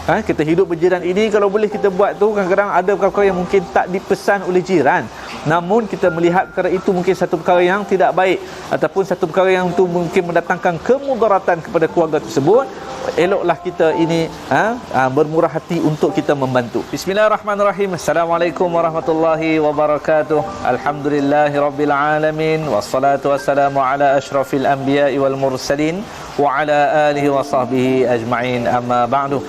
Kita hidup berjiran ini kalau boleh kita buat tu. Kadang-kadang ada perkara yang mungkin tak dipesan oleh jiran, namun kita melihat perkara itu mungkin satu perkara yang tidak baik, ataupun satu perkara yang tu mungkin mendatangkan kemudaratan kepada keluarga tersebut. Eloklah kita ini bermurah hati untuk kita membantu. Bismillahirrahmanirrahim. Assalamualaikum warahmatullahi wabarakatuh. Alhamdulillahirabbil alamin, wassalatu wassalamu ala asyrafil anbiya'i wal mursalin wa ala alihi wa sahbihi ajma'in. Amma ba'du.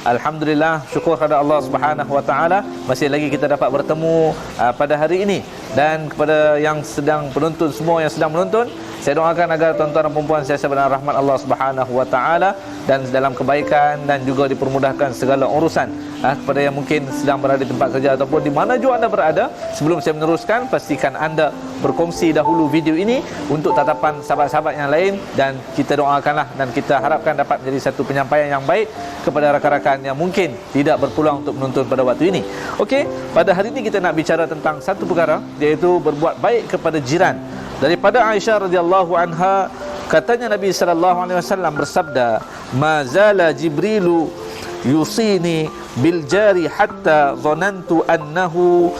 Alhamdulillah, syukur kepada Allah Subhanahu wa taala masih lagi kita dapat bertemu pada hari ini. Dan kepada yang sedang penonton, semua yang sedang menonton, saya doakan agar tuan-tuan dan puan-puan sentiasa berdalam rahmat Allah Subhanahu wa taala dan dalam kebaikan, dan juga dipermudahkan segala urusan. Kepada yang mungkin sedang berada di tempat kerja ataupun di mana jua anda berada, sebelum saya meneruskan, pastikan anda berkongsi dahulu video ini untuk tatapan sahabat-sahabat yang lain, dan kita doakanlah dan kita harapkan dapat menjadi satu penyampaian yang baik kepada rakan-rakan yang mungkin tidak berpeluang untuk menonton pada waktu ini. Okey, pada hari ini kita nak bicara tentang satu perkara, iaitu berbuat baik kepada jiran. Daripada Aisyah radhiyallahu anha, katanya Nabi sallallahu alaihi wasallam bersabda, "Mazala Jibrilu yusini bil jari hatta dhanantu annahu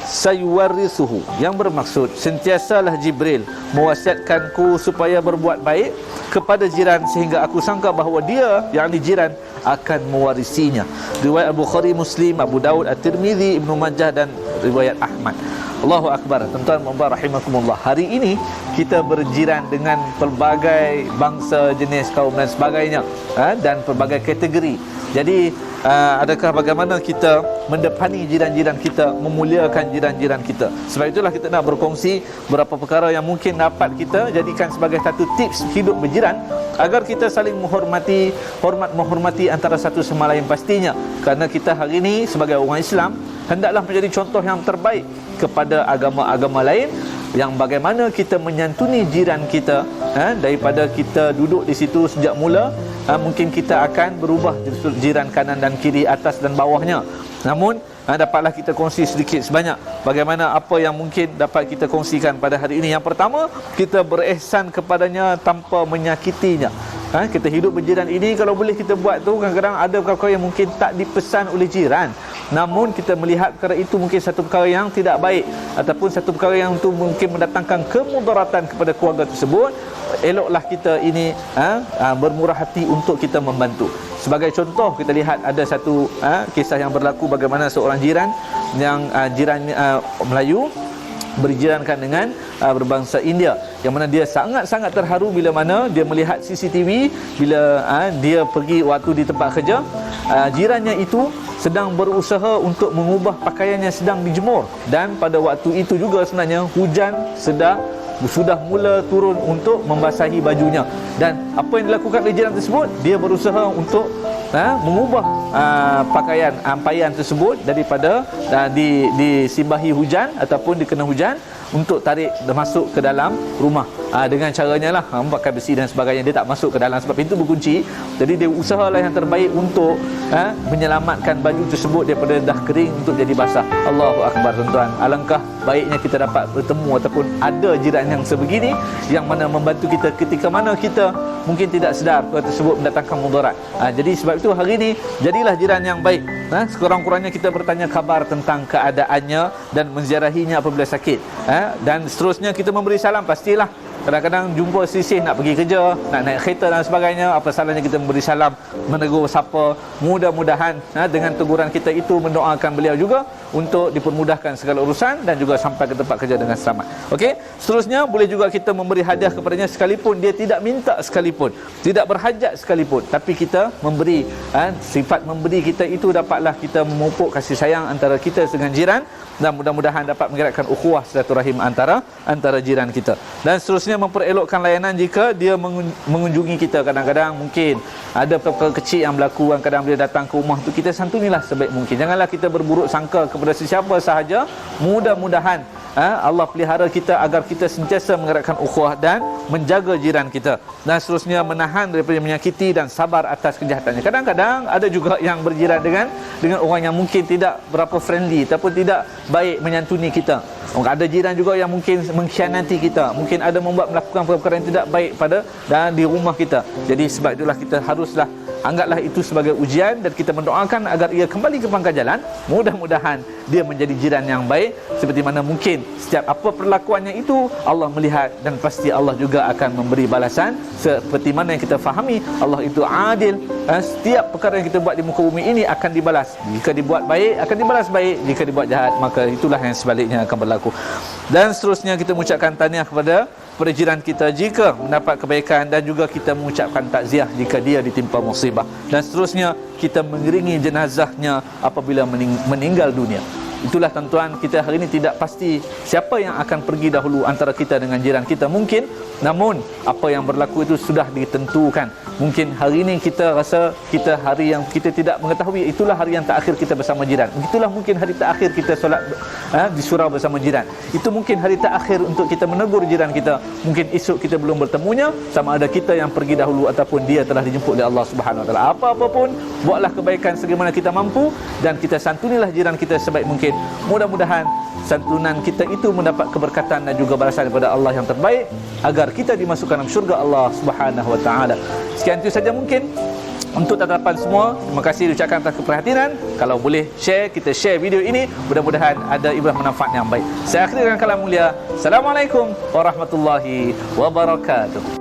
sayuwarrithuhu." Yang bermaksud, sentiasalah Jibril mewasiatkanku supaya berbuat baik kepada jiran sehingga aku sangka bahawa dia, yakni jiran, akan mewarisinya. Riwayat Bukhari, Muslim, Abu Daud, At-Tirmizi, Ibnu Majah dan riwayat Ahmad. Allahu Akbar. Tuan-tuan dan puan rahimakumullah, hari ini kita berjiran dengan pelbagai bangsa, jenis, kaum dan sebagainya, dan pelbagai kategori. Jadi adakah bagaimana kita mendepani jiran-jiran kita, memuliakan jiran-jiran kita? Sebab itulah kita nak berkongsi beberapa perkara yang mungkin dapat kita jadikan sebagai satu tips hidup berjiran, agar kita saling menghormati antara satu sama lain pastinya. Kerana kita hari ini sebagai orang Islam hendaklah menjadi contoh yang terbaik kepada agama-agama lain, yang bagaimana kita menyantuni jiran kita. Daripada kita duduk di situ sejak mula, mungkin kita akan berubah jiran kanan dan kiri, atas dan bawahnya. Namun dapatlah kita kongsi sedikit sebanyak bagaimana apa yang mungkin dapat kita kongsikan pada hari ini. Yang pertama, kita berihsan kepadanya tanpa menyakitinya. Kita hidup berjiran ini kalau boleh kita buat tu. Kadang-kadang ada perkara yang mungkin tak dipesan oleh jiran, namun kita melihat perkara itu mungkin satu perkara yang tidak baik, ataupun satu perkara yang tu mungkin mendatangkan kemudaratan kepada keluarga tersebut. Eloklah kita ini bermurah hati untuk kita membantu. Sebagai contoh, kita lihat ada satu kisah yang berlaku bagaimana seorang jiran yang jiran Melayu berjirankan dengan berbangsa India, yang mana dia sangat-sangat terharu bila mana dia melihat CCTV bila dia pergi waktu di tempat kerja, jirannya itu sedang berusaha untuk mengubah pakaian yang sedang dijemur, dan pada waktu itu juga sebenarnya hujan sudah mula turun untuk membasahi bajunya. Dan apa yang dilakukan oleh jiran tersebut, dia berusaha untuk mengubah pakaian ampaian tersebut daripada disimbahi hujan ataupun dikena hujan, untuk tarik masuk ke dalam rumah. Dengan caranya lah pakai besi dan sebagainya, dia tak masuk ke dalam sebab pintu berkunci. Jadi dia usahalah yang terbaik untuk menyelamatkan baju tersebut daripada dah kering untuk jadi basah. Allahu Akbar, tuan-tuan. Alangkah baiknya kita dapat bertemu ataupun ada jiran yang sebegini, yang mana membantu kita ketika mana kita mungkin tidak sedar perkara tersebut mendatangkan mudarat. Jadi sebab itu hari ini jadilah jiran yang baik. Sekurang-kurangnya kita bertanya khabar tentang keadaannya dan menziarahinya apabila sakit. Dan seterusnya kita memberi salam. Pastilah kadang-kadang jumpa sisih nak pergi kerja, nak naik kereta dan sebagainya, apa salahnya kita memberi salam, menegur sapa. Mudah-mudahan dengan teguran kita itu mendoakan beliau juga untuk dipermudahkan segala urusan dan juga sampai ke tempat kerja dengan selamat. Okey, seterusnya boleh juga kita memberi hadiah kepadanya sekalipun dia tidak minta sekalipun, tidak berhajat sekalipun, tapi kita memberi. Sifat memberi kita itu dapatlah kita memupuk kasih sayang antara kita dengan jiran, dan mudah-mudahan dapat menggerakkan ukhuwah silaturahim antara jiran kita. Dan seterusnya memperelokkan layanan jika dia mengunjungi kita. Kadang-kadang mungkin ada perkara kecil yang berlaku, kadang dia datang ke rumah tu, kita santunilah sebaik mungkin. Janganlah kita berburuk sangka kepada sesiapa sahaja. Mudah-mudahan Allah pelihara kita agar kita sentiasa menggerakkan ukhuwah dan menjaga jiran kita. Dan seterusnya menahan daripada menyakiti dan sabar atas kejahatannya. Kadang-kadang ada juga yang berjiran dengan orang yang mungkin tidak berapa friendly ataupun tidak baik menyantuni kita. Ada jiran juga yang mungkin mengkhianati kita, mungkin ada melakukan perkara yang tidak baik pada dan di rumah kita. Jadi sebab itulah kita haruslah anggaplah itu sebagai ujian dan kita mendoakan agar ia kembali ke pangkal jalan. Mudah-mudahan dia menjadi jiran yang baik, seperti mana mungkin setiap apa perlakuannya itu Allah melihat, dan pasti Allah juga akan memberi balasan. Seperti mana yang kita fahami, Allah itu adil. Setiap perkara yang kita buat di muka bumi ini akan dibalas. Jika dibuat baik akan dibalas baik, jika dibuat jahat maka itulah yang sebaliknya akan berlaku. Dan seterusnya kita mengucapkan tahniah kepada jiran kita jika mendapat kebaikan, dan juga kita mengucapkan takziah jika dia ditimpa musibah, dan seterusnya kita mengiringi jenazahnya apabila meninggal dunia. Itulah tuan-tuan, kita hari ini tidak pasti siapa yang akan pergi dahulu antara kita dengan jiran kita mungkin, namun apa yang berlaku itu sudah ditentukan. Mungkin hari ini kita rasa kita hari yang kita tidak mengetahui, itulah hari yang terakhir kita bersama jiran. Itulah mungkin hari terakhir kita solat di surau bersama jiran. Itu mungkin hari terakhir untuk kita menegur jiran kita. Mungkin esok kita belum bertemunya, sama ada kita yang pergi dahulu ataupun dia telah dijemput oleh Allah Subhanahu Wa Taala. Apa-apa pun, buatlah kebaikan sebagaimana kita mampu, dan kita santunilah jiran kita sebaik mungkin. Mudah-mudahan santunan kita itu mendapat keberkatan dan juga balasan daripada Allah yang terbaik, agar kita dimasukkan dalam syurga Allah Subhanahu Wa Taala. Sekian itu saja mungkin untuk tatapan semua. Terima kasih diucapkan atas keperhatian. Kalau boleh share, kita share video ini, mudah-mudahan ada ibrah manfaat yang baik. Saya akhiri dengan kalam mulia. Assalamualaikum warahmatullahi wabarakatuh.